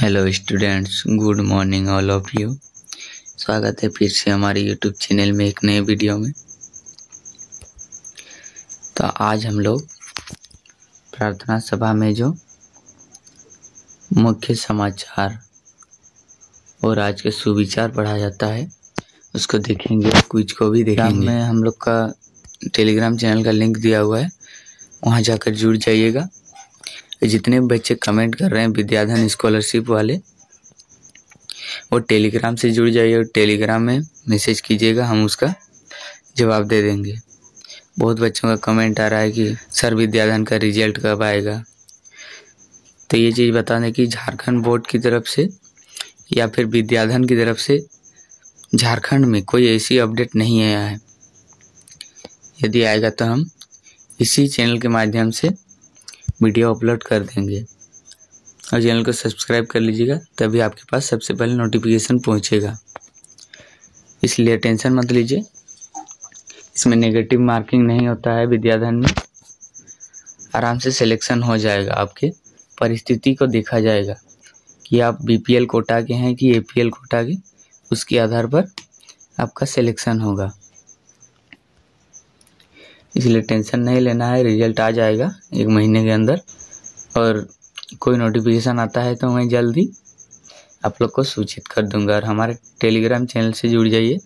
Hello students, good morning all of you. स्वागत है फिर से हमारे यूट्यूब चैनल में एक नए वीडियो में। तो आज हम लोग प्रार्थना सभा में जो मुख्य समाचार और आज के सुविचार पढ़ा जाता है उसको देखेंगे, क्विज को भी देखेंगे। में हम लोग का टेलीग्राम चैनल का लिंक दिया हुआ है, वहाँ जाकर जुड़ जाइएगा। जितने बच्चे कमेंट कर रहे हैं विद्याधन स्कॉलरशिप वाले, वो टेलीग्राम से जुड़ जाइए और टेलीग्राम में मैसेज कीजिएगा, हम उसका जवाब दे देंगे। बहुत बच्चों का कमेंट आ रहा है कि सर विद्याधन का रिजल्ट कब आएगा। तो ये चीज़ बता दें कि झारखंड बोर्ड की तरफ से या फिर विद्याधन की तरफ से झारखंड में कोई ऐसी अपडेट नहीं आया है। यदि आएगा तो हम इसी चैनल के माध्यम से वीडियो अपलोड कर देंगे और चैनल को सब्सक्राइब कर लीजिएगा, तभी आपके पास सबसे पहले नोटिफिकेशन पहुंचेगा। इसलिए टेंशन मत लीजिए, इसमें नेगेटिव मार्किंग नहीं होता है। विद्याधन में आराम से सिलेक्शन हो जाएगा। आपके परिस्थिति को देखा जाएगा कि आप बीपीएल कोटा के हैं कि एपीएल कोटा के, उसके आधार पर आपका सिलेक्शन होगा। इसलिए टेंशन नहीं लेना है, रिजल्ट आ जाएगा 1 महीने के अंदर। और कोई नोटिफिकेशन आता है तो मैं जल्दी आप लोग को सूचित कर दूंगा। और हमारे टेलीग्राम चैनल से जुड़ जाइए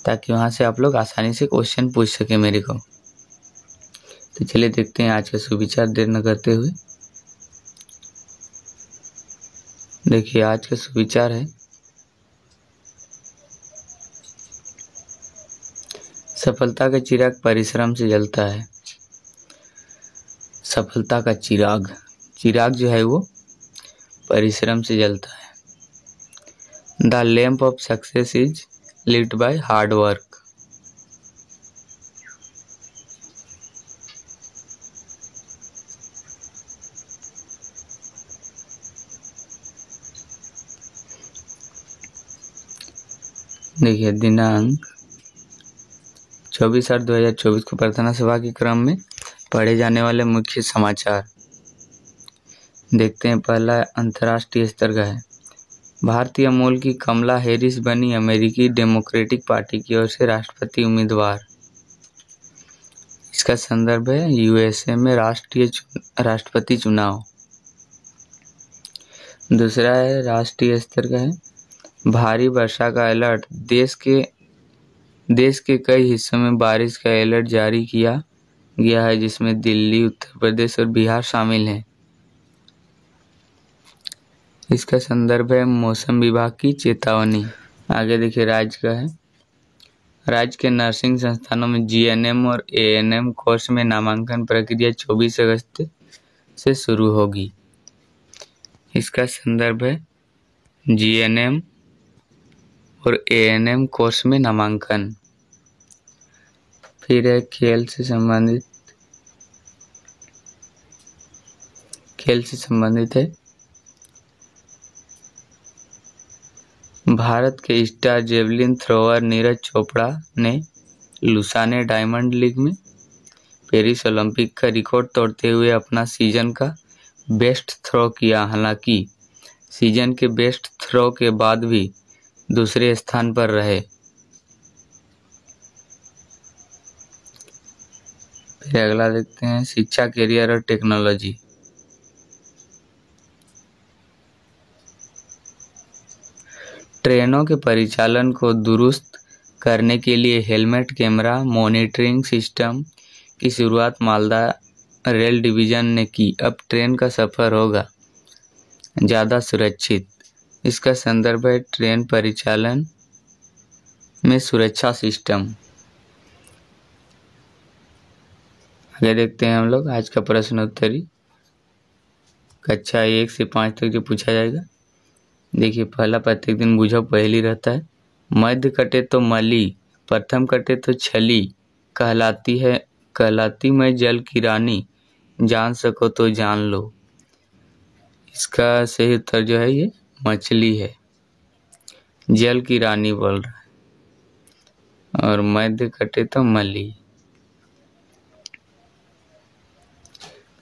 ताकि वहाँ से आप लोग आसानी से क्वेश्चन पूछ सके मेरे को। तो चलिए देखते हैं आज का सुविचार, देर न करते हुए। देखिए आज का सुविचार है, सफलता का चिराग परिश्रम से जलता है। सफलता का चिराग जो है वो परिश्रम से जलता है। The lamp of success is lit by hard work. देखिए दिनांक 24/8/2024 को प्रार्थना सभा के क्रम में पढ़े जाने वाले मुख्य समाचार देखते हैं। पहला अंतर्राष्ट्रीय स्तर का है। भारतीय मूल की कमला हैरिस बनी अमेरिकी डेमोक्रेटिक पार्टी की ओर से राष्ट्रपति उम्मीदवार। इसका संदर्भ है यूएसए में राष्ट्रपति चुनाव। दूसरा है राष्ट्रीय स्तर का है। भारी वर्षा का अलर्ट, देश के कई हिस्सों में बारिश का अलर्ट जारी किया गया है, जिसमें दिल्ली, उत्तर प्रदेश और बिहार शामिल हैं। इसका संदर्भ है मौसम विभाग की चेतावनी। आगे देखिए राज्य का है। राज्य के नर्सिंग संस्थानों में जीएनएम और एएनएम कोर्स में नामांकन प्रक्रिया 24 अगस्त से शुरू होगी। इसका संदर्भ है जीएनएम और एएनएम कोर्स में नामांकन। फिर है खेल से संबंधित है। भारत के star javelin thrower Neeraj Chopra ने लुसाने डायमंड लीग में पेरिस ओलंपिक का रिकॉर्ड तोड़ते हुए अपना सीजन का बेस्ट थ्रो किया। हालांकि सीजन के बेस्ट थ्रो के बाद भी दूसरे स्थान पर रहे। फिर अगला देखते हैं शिक्षा, करियर और टेक्नोलॉजी। ट्रेनों के परिचालन को दुरुस्त करने के लिए हेलमेट कैमरा मॉनिटरिंग सिस्टम की शुरुआत मालदा रेल डिवीजन ने की। अब ट्रेन का सफर होगा ज़्यादा सुरक्षित। इसका संदर्भ है ट्रेन परिचालन में सुरक्षा सिस्टम। आगे देखते हैं हम लोग आज का प्रश्न उत्तरी, कक्षा 1 से 5 तक जो पूछा जाएगा। देखिए पहला प्रत्येक दिन बूझो पहली रहता है। मध्य कटे तो मली, प्रथम कटे तो छली, कहलाती मैं जल की रानी, जान सको तो जान लो। इसका सही उत्तर जो है ये मछली है, जल की रानी बोल रहा है। और मध्य कटे तो मली।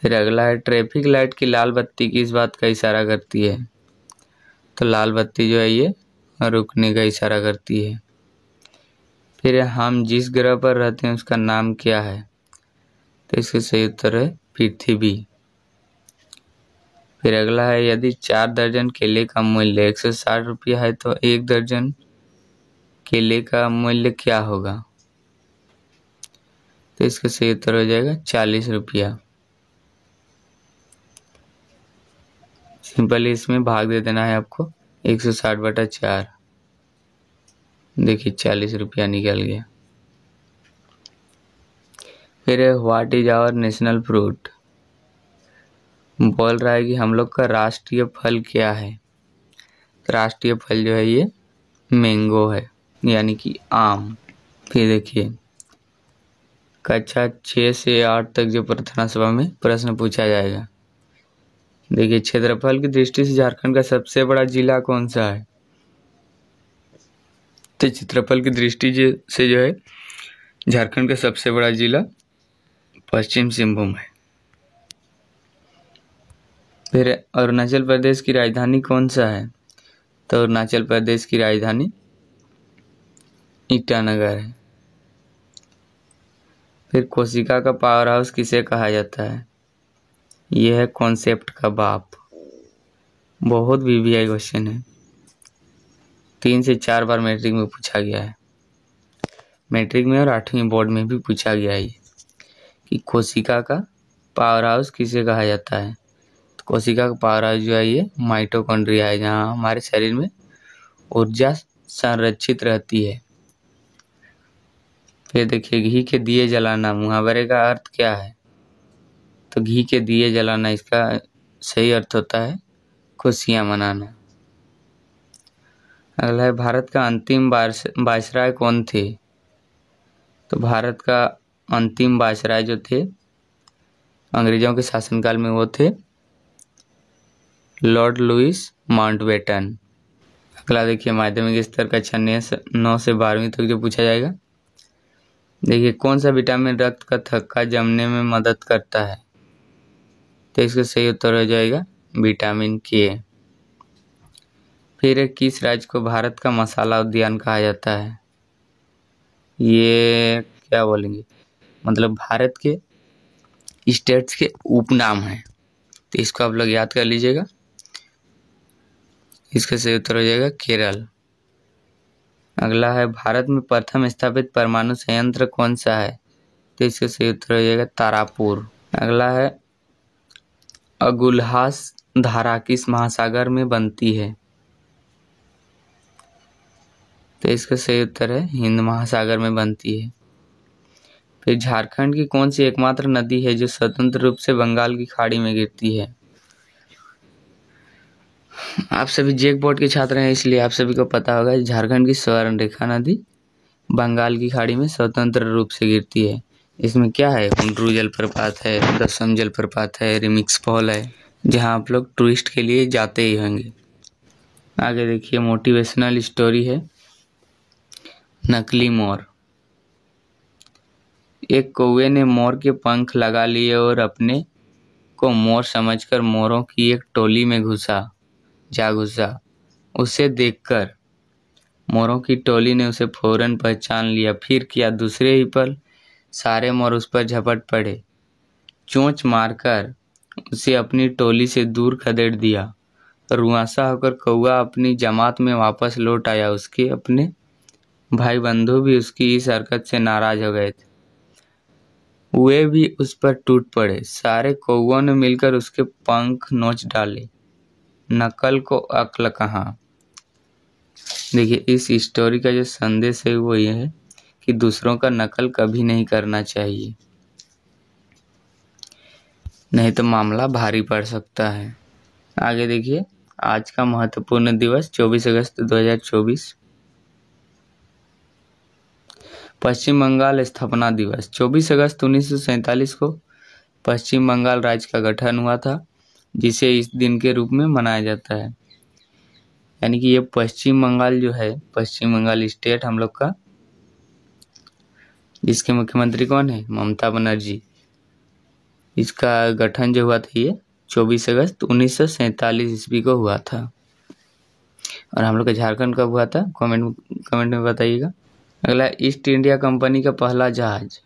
फिर अगला है ट्रैफिक लाइट की लाल बत्ती किस बात का इशारा करती है। तो लाल बत्ती जो है ये रुकने का इशारा करती है। फिर हम जिस ग्रह पर रहते हैं उसका नाम क्या है? तो इसका सही उत्तर है पृथ्वी। फिर अगला है, यदि 4 दर्जन केले का मूल्य 160 रुपया है तो 1 दर्जन केले का मूल्य क्या होगा? तो इसका सही उत्तर हो जाएगा 40 रुपया। सिंपली इसमें भाग दे देना है आपको 160/4। देखिए 40 रुपया निकल गया। फिर what is our national fruit? बोल रहा है कि हम लोग का राष्ट्रीय फल क्या है? तो राष्ट्रीय फल जो है ये मैंगो है, यानी कि आम। फिर देखिए कक्षा 6 से 8 तक जो प्रार्थना सभा में प्रश्न पूछा जाएगा। देखिए क्षेत्रफल की दृष्टि से झारखंड का सबसे बड़ा जिला कौन सा है? तो क्षेत्रफल की दृष्टि से जो है झारखंड का सबसे बड़ा जिला पश्चिम सिंहभूम है। फिर अरुणाचल प्रदेश की राजधानी कौन सा है? तो अरुणाचल प्रदेश की राजधानी ईटानगर है। फिर कोशिका का पावर हाउस किसे कहा जाता है? यह है कॉन्सेप्ट का बाप। बहुत वीवीआई क्वेश्चन है, 3 से 4 बार मैट्रिक में पूछा गया है। मैट्रिक में और 8वीं बोर्ड में भी पूछा गया है कि कोशिका का पावर हाउस किसे कहा जाता है। तो कोशिका का पावर हाउस जो है ये माइटोकॉन्ड्रिया है, जहाँ हमारे शरीर में ऊर्जा संरक्षित रहती है। फिर देखिए घी के दिए जलाना मुहावरे का अर्थ क्या है? तो घी के दिए जलाना इसका सही अर्थ होता है खुशियां मनाना। अगला है, भारत का अंतिम वायसराय कौन थे? तो भारत का अंतिम वायसराय जो थे अंग्रेजों के शासनकाल में वो थे लॉर्ड लुइस माउंटबेटन। अगला देखिए माध्यमिक स्तर कक्षा 9 से 12वीं तक जो पूछा जाएगा। देखिए कौन सा विटामिन रक्त का थक्का जमने में मदद करता है? तो इसका सही उत्तर हो जाएगा विटामिन के। फिर किस राज्य को भारत का मसाला उद्यान कहा जाता है? ये क्या बोलेंगे, मतलब भारत के स्टेट्स के उपनाम है, तो इसको आप लोग याद कर लीजिएगा। इसका सही उत्तर हो जाएगा केरल। अगला है, भारत में प्रथम स्थापित परमाणु संयंत्र कौन सा है? तो इसका सही उत्तर हो जाएगा तारापुर। अगला है, अगुल्हास धारा किस महासागर में बनती है? तो इसका सही उत्तर है हिंद महासागर में बनती है। फिर झारखंड की कौन सी एकमात्र नदी है जो स्वतंत्र रूप से बंगाल की खाड़ी में गिरती है? आप सभी जेक बोर्ड के छात्र हैं इसलिए आप सभी को पता होगा झारखंड की स्वर्ण रेखा नदी बंगाल की खाड़ी में स्वतंत्र रूप से गिरती है। इसमें क्या है, हुंड्रू जलप्रपात है, दसम जलप्रपात है, रिमिक्स फॉल है, जहां आप लोग टूरिस्ट के लिए जाते ही होंगे। आगे देखिए मोटिवेशनल स्टोरी है नकली मोर। एक कौवे ने मोर के पंख लगा लिए और अपने को मोर समझकर मोरों की एक टोली में घुसा। उसे देखकर मोरों की टोली ने उसे फौरन पहचान लिया। फिर किया, दूसरे ही पल सारे मोर उस पर झपट पड़े, चोंच मारकर उसे अपनी टोली से दूर खदेड़ दिया। रुआंसा होकर कौवा अपनी जमात में वापस लौट आया। उसके अपने भाई बंधु भी उसकी इस हरकत से नाराज हो गए थे, वे भी उस पर टूट पड़े। सारे कौवों ने मिलकर उसके पंख नोच डाले। नकल को अक्ल कहाँ। देखिए इस स्टोरी का जो संदेश है वो ये है कि दूसरों का नकल कभी नहीं करना चाहिए, नहीं तो मामला भारी पड़ सकता है। आगे देखिए आज का महत्वपूर्ण दिवस 24 अगस्त 2024 पश्चिम बंगाल स्थापना दिवस। 24 अगस्त 1947 को पश्चिम बंगाल राज्य का गठन हुआ था, जिसे इस दिन के रूप में मनाया जाता है। यानी कि ये पश्चिम बंगाल जो है, पश्चिम बंगाल स्टेट हम लोग का, जिसके मुख्यमंत्री कौन है, ममता बनर्जी, इसका गठन जो हुआ था ये 24 अगस्त 1947 ईस्वी को हुआ था। और हम लोग का झारखंड कब हुआ था, कमेंट में बताइएगा। अगला, ईस्ट इंडिया कंपनी का पहला जहाज,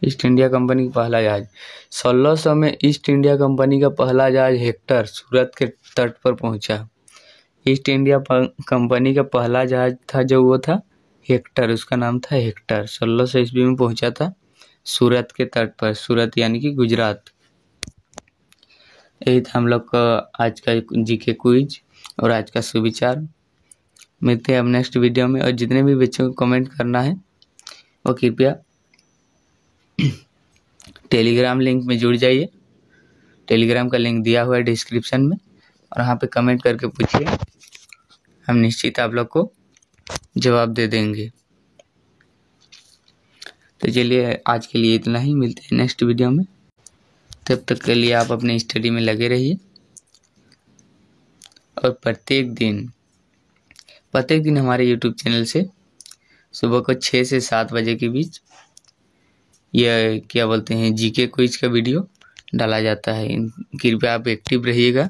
ईस्ट इंडिया कंपनी का पहला जहाज 1600 में ईस्ट इंडिया कंपनी का पहला जहाज हेक्टर सूरत के तट पर पहुंचा। ईस्ट इंडिया कंपनी का पहला जहाज था जो वो था हेक्टर, उसका नाम था हेक्टर। 1600 ईस्वी में पहुंचा था सूरत के तट पर, सूरत यानी कि गुजरात। यही था हम लोग का आज का जीके क्विज और आज का सुविचार। मिलते हैं अब नेक्स्ट वीडियो में। और जितने भी बच्चों को कमेंट करना है वो कृपया टेलीग्राम लिंक में जुड़ जाइए। टेलीग्राम का लिंक दिया हुआ है डिस्क्रिप्शन में, और वहाँ पे कमेंट करके पूछिए, हम निश्चित आप लोग को जवाब दे देंगे। तो चलिए आज के लिए इतना ही, मिलते हैं नेक्स्ट वीडियो में। तब तक के लिए आप अपने स्टडी में लगे रहिए, और प्रत्येक दिन हमारे यूट्यूब चैनल से सुबह को 6 से 7 बजे के बीच यह क्या बोलते हैं जीके क्विज का वीडियो डाला जाता है। कृपया आप एक्टिव रहिएगा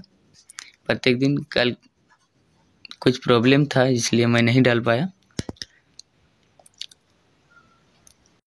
प्रत्येक दिन। कल कुछ प्रॉब्लम था इसलिए मैं नहीं डाल पाया।